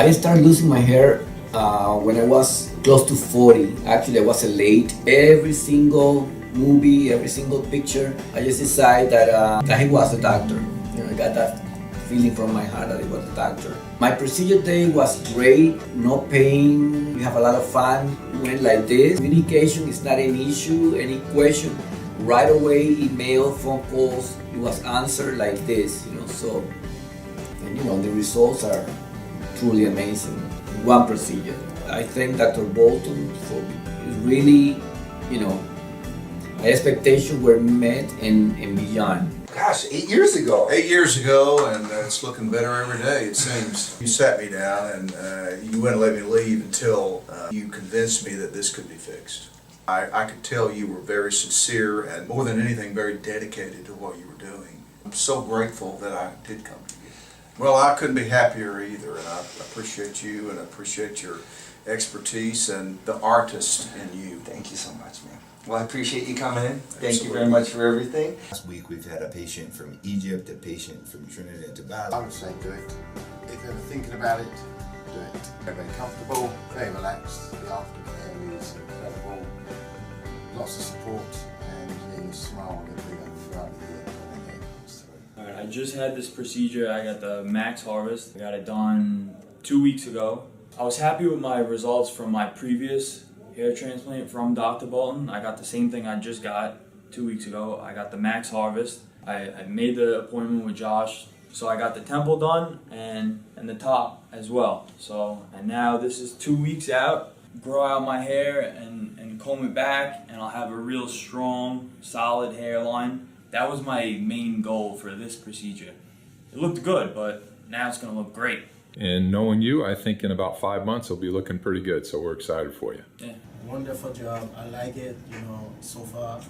I started losing my hair when I was close to 40. Actually, I was late. Every single movie, every single picture, I just decided that he was a doctor. You know, I got that feeling from my heart that he was a doctor. My procedure day was great, no pain. We have a lot of fun. We went like this. Communication is not an issue. Any question, right away, email, phone calls, it was answered like this. You know, so and, you know, the results are truly amazing. One procedure. I thank Dr. Bolton for really, you know, my expectations were met and beyond. Gosh, 8 years ago. 8 years ago, and it's looking better every day, it seems. You sat me down and you wouldn't let me leave until you convinced me that this could be fixed. I could tell you were very sincere and, more than anything, very dedicated to what you were doing. I'm so grateful that I did come to you. Well, I couldn't be happier either, and I appreciate you and I appreciate your expertise and the artist in you. Thank you so much, man. Well, I appreciate you coming in. Thank Absolutely. you very much for everything. Last week we've had a patient from Egypt, a patient from Trinidad and Tobago. I would say do it. If they're thinking about it, do it. They're very comfortable, very relaxed. The aftercare is incredible. Lots of support, and you smile and bring up throughout the year when it comes through. Alright, I just had this procedure. I got the Max Harvest. I got it done 2 weeks ago. I was happy with my results from my previous hair transplant from Dr. Bolton. I got the same thing I just got 2 weeks ago. I got the Max Harvest. I made the appointment with Josh, so I got the temple done and the top as well. So, and now this is 2 weeks out. Grow out my hair and comb it back, and I'll have a real strong, solid hairline. That was my main goal for this procedure. It looked good, but now it's gonna look great. And knowing you, I think in about 5 months it'll be looking pretty good, so we're excited for you. Yeah. Wonderful job. I like it, you know, so far.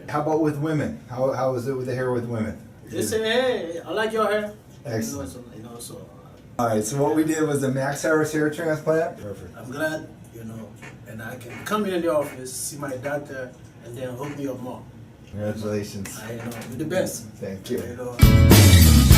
How about with women? How is it with the hair with women? They say, hey, I like your hair. Excellent. You know, so Alright, so what we did was a Max Harris hair transplant. Perfect. I'm glad, you know, and I can come in the office, see my doctor, and then hook me up more. Congratulations. I know, you're the best. Thank you. You know.